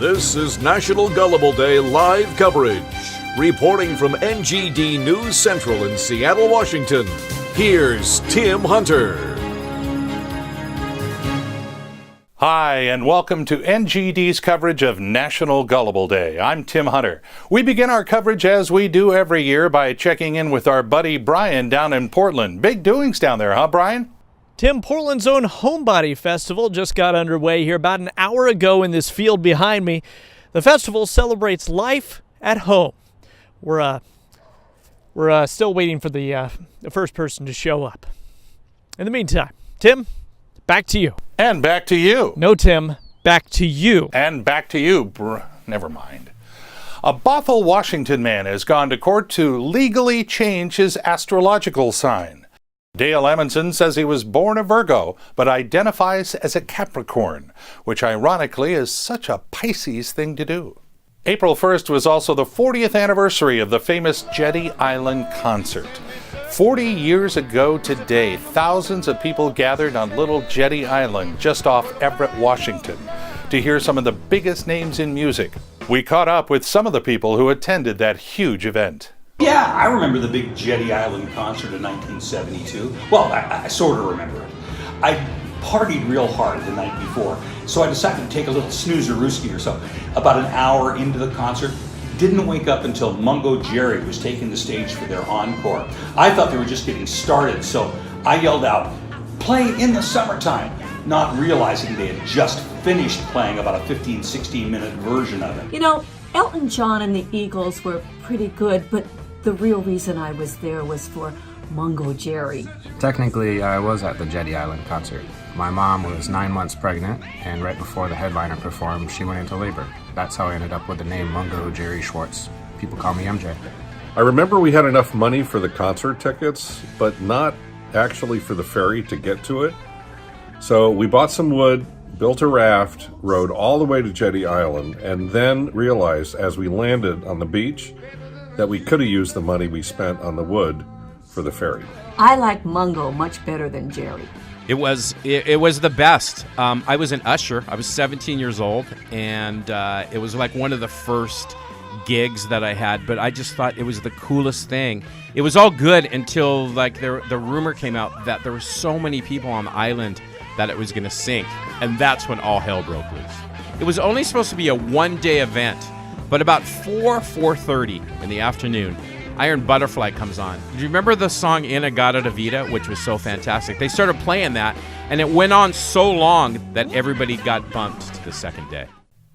This is National Gullible Day live coverage. Reporting from NGD News Central in Seattle, Washington, here's Tim Hunter. Hi, and welcome to NGD's coverage of National Gullible Day. I'm Tim Hunter. We begin our coverage as we do every year by checking in with our buddy Brian down in Portland. Big doings down there, huh, Brian? Tim, Portland's own Homebody Festival just got underway here about an hour ago in this field behind me. The festival celebrates life at home. We're still waiting for the first person to show up. In the meantime, Tim, back to you. And back to you. No, Tim, back to you. And back to you. Never mind. A Bothell, Washington man has gone to court to legally change his astrological sign. Dale Emonson says he was born a Virgo, but identifies as a Capricorn, which ironically is such a Pisces thing to do. April 1st was also the 40th anniversary of the famous Jetty Island concert. 40 years ago today, thousands of people gathered on Little Jetty Island just off Everett, Washington, to hear some of the biggest names in music. We caught up with some of the people who attended that huge event. Yeah, I remember the big Jetty Island concert in 1972. Well, I sort of remember it. I partied real hard the night before, so I decided to take a little snoozer-rooski or so. About an hour into the concert, didn't wake up until Mungo Jerry was taking the stage for their encore. I thought they were just getting started, so I yelled out, "Play in the Summertime," not realizing they had just finished playing about a 15-16 minute version of it. You know, Elton John and the Eagles were pretty good, but the real reason I was there was for Mungo Jerry. Technically, I was at the Jetty Island concert. My mom was 9 months pregnant, and right before the headliner performed, she went into labor. That's how I ended up with the name Mungo Jerry Schwartz. People call me MJ. I remember we had enough money for the concert tickets, but not actually for the ferry to get to it. So we bought some wood, built a raft, rode all the way to Jetty Island, and then realized as we landed on the beach that we could have used the money we spent on the wood for the ferry. I like Mungo much better than Jerry. It was the best. I was an usher. I was 17 years old, and it was like one of the first gigs that I had, but I just thought it was the coolest thing. It was all good until like the rumor came out that there were so many people on the island that it was going to sink, and that's when all hell broke loose. It was only supposed to be a one-day event, but about 4:30 in the afternoon, Iron Butterfly comes on. Do you remember the song Inagata da Vida, which was so fantastic? They started playing that, and it went on so long that everybody got bumped to the second day.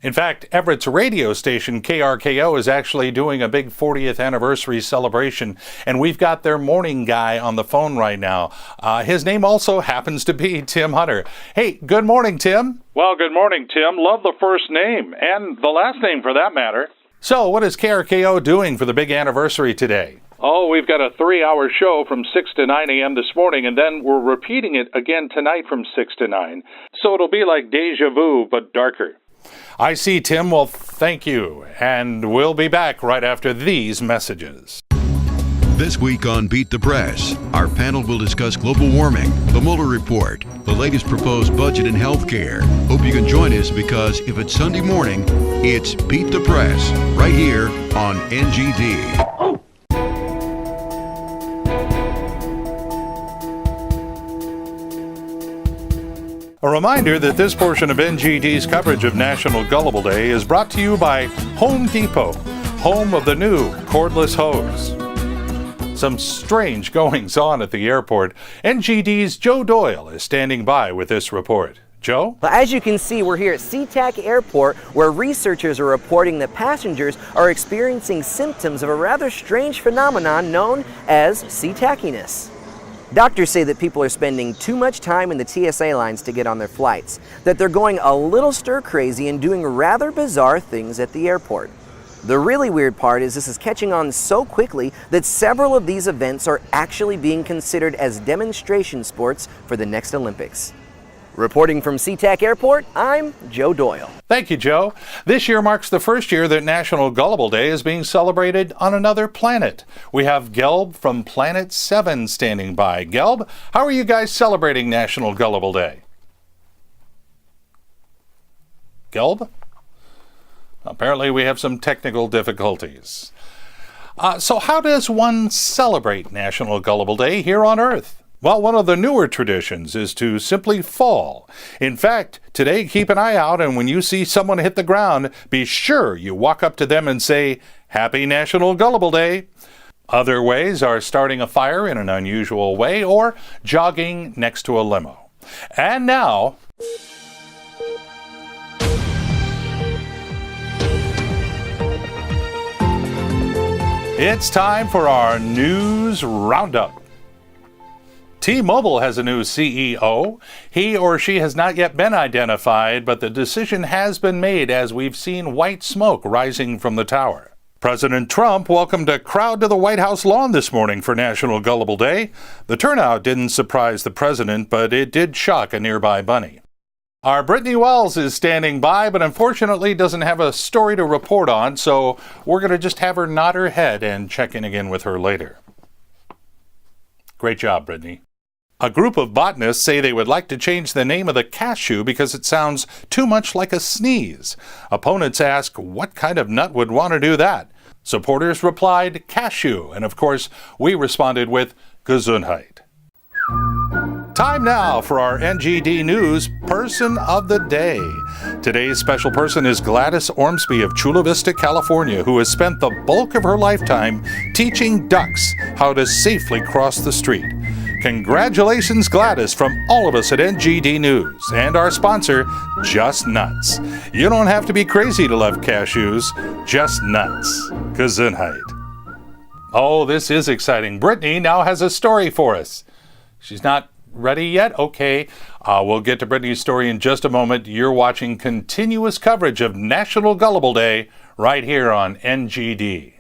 In fact, Everett's radio station, KRKO, is actually doing a big 40th anniversary celebration, and we've got their morning guy on the phone right now. His name also happens to be Tim Hunter. Hey, good morning, Tim. Well, good morning, Tim. Love the first name, and the last name for that matter. So, what is KRKO doing for the big anniversary today? Oh, we've got a 3-hour show from 6 to 9 a.m. this morning, and then we're repeating it again tonight from 6 to 9. So it'll be like Deja Vu, but darker. I see, Tim. Well, thank you. And we'll be back right after these messages. This week on Beat the Press, our panel will discuss global warming, the Mueller report, the latest proposed budget in healthcare. Hope you can join us because if it's Sunday morning, it's Beat the Press right here on NGD. A reminder that this portion of NGD's coverage of National Gullible Day is brought to you by Home Depot, home of the new cordless hose. Some strange goings on at the airport. NGD's Joe Doyle is standing by with this report. Joe? Well, as you can see, we're here at SeaTac Airport, where researchers are reporting that passengers are experiencing symptoms of a rather strange phenomenon known as sea tackiness. Doctors say that people are spending too much time in the TSA lines to get on their flights, that they're going a little stir-crazy and doing rather bizarre things at the airport. The really weird part is this is catching on so quickly that several of these events are actually being considered as demonstration sports for the next Olympics. Reporting from SeaTac Airport, I'm Joe Doyle. Thank you, Joe. This year marks the first year that National Gullible Day is being celebrated on another planet. We have Gelb from Planet 7 standing by. Gelb, how are you guys celebrating National Gullible Day? Gelb? Apparently we have some technical difficulties. So how does one celebrate National Gullible Day here on Earth? Well, one of the newer traditions is to simply fall. In fact, today keep an eye out, and when you see someone hit the ground, be sure you walk up to them and say, Happy National Gullible Day. Other ways are starting a fire in an unusual way or jogging next to a limo. And now, it's time for our News Roundup. T-Mobile has a new CEO. He or she has not yet been identified, but the decision has been made as we've seen white smoke rising from the tower. President Trump welcomed a crowd to the White House lawn this morning for National Gullible Day. The turnout didn't surprise the president, but it did shock a nearby bunny. Our Brittany Wells is standing by, but unfortunately doesn't have a story to report on, so we're going to just have her nod her head and check in again with her later. Great job, Brittany. A group of botanists say they would like to change the name of the cashew because it sounds too much like a sneeze. Opponents ask what kind of nut would want to do that. Supporters replied, cashew, and of course, we responded with Gesundheit. Time now for our NGD News Person of the Day. Today's special person is Gladys Ormsby of Chula Vista, California, who has spent the bulk of her lifetime teaching ducks how to safely cross the street. Congratulations, Gladys, from all of us at NGD News and our sponsor, Just Nuts. You don't have to be crazy to love cashews, just nuts. Gesundheit. Oh, this is exciting. Brittany now has a story for us. She's not ready yet? Okay. We'll get to Brittany's story in just a moment. You're watching continuous coverage of National Gullible Day right here on NGD.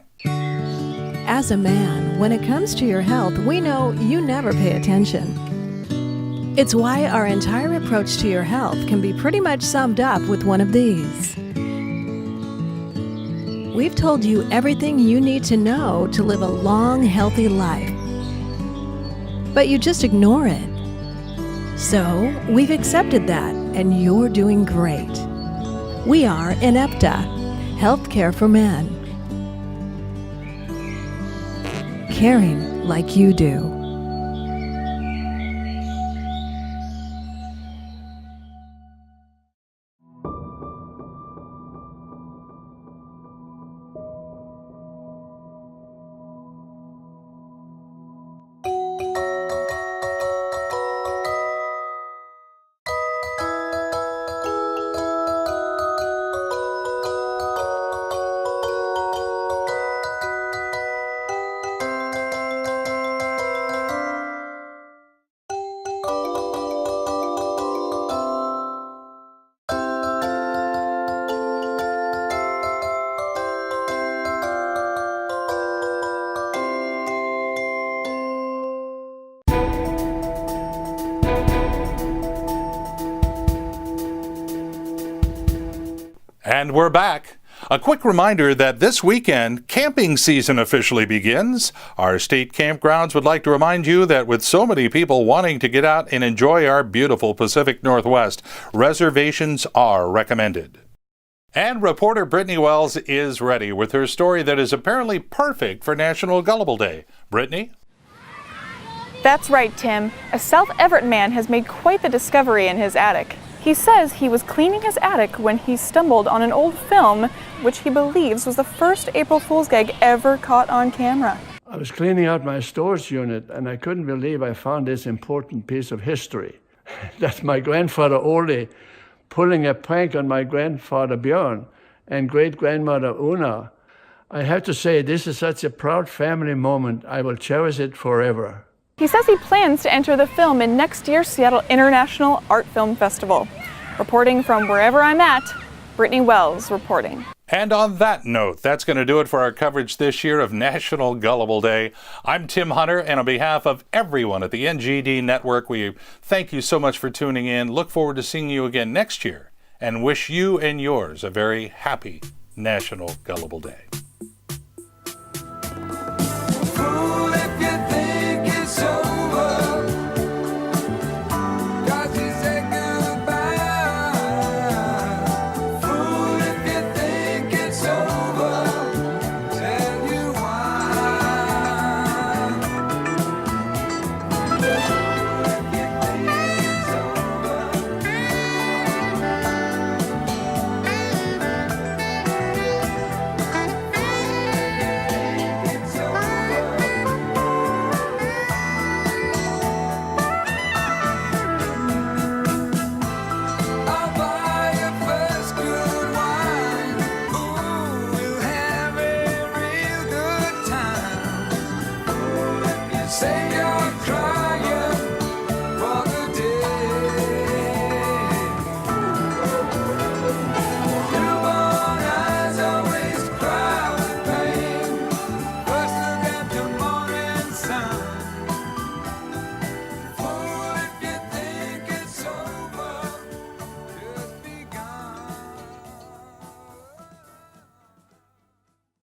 As a man, when it comes to your health, we know you never pay attention. It's why our entire approach to your health can be pretty much summed up with one of these. We've told you everything you need to know to live a long, healthy life, but you just ignore it. So, we've accepted that, and you're doing great. We are Enepta, Healthcare for Men. Caring like you do. And we're back. A quick reminder that this weekend, camping season officially begins. Our state campgrounds would like to remind you that with so many people wanting to get out and enjoy our beautiful Pacific Northwest, reservations are recommended. And reporter Brittany Wells is ready with her story that is apparently perfect for National Gullible Day. Brittany? That's right, Tim. A South Everett man has made quite the discovery in his attic. He says he was cleaning his attic when he stumbled on an old film, which he believes was the first April Fool's gag ever caught on camera. I was cleaning out my storage unit, and I couldn't believe I found this important piece of history. That's my grandfather Ole pulling a prank on my grandfather Björn and great-grandmother Una. I have to say, this is such a proud family moment. I will cherish it forever. He says he plans to enter the film in next year's Seattle International Art Film Festival. Reporting from wherever I'm at, Brittany Wells reporting. And on that note, that's going to do it for our coverage this year of National Gullible Day. I'm Tim Hunter, and on behalf of everyone at the NGD Network, we thank you so much for tuning in. Look forward to seeing you again next year, and wish you and yours a very happy National Gullible Day.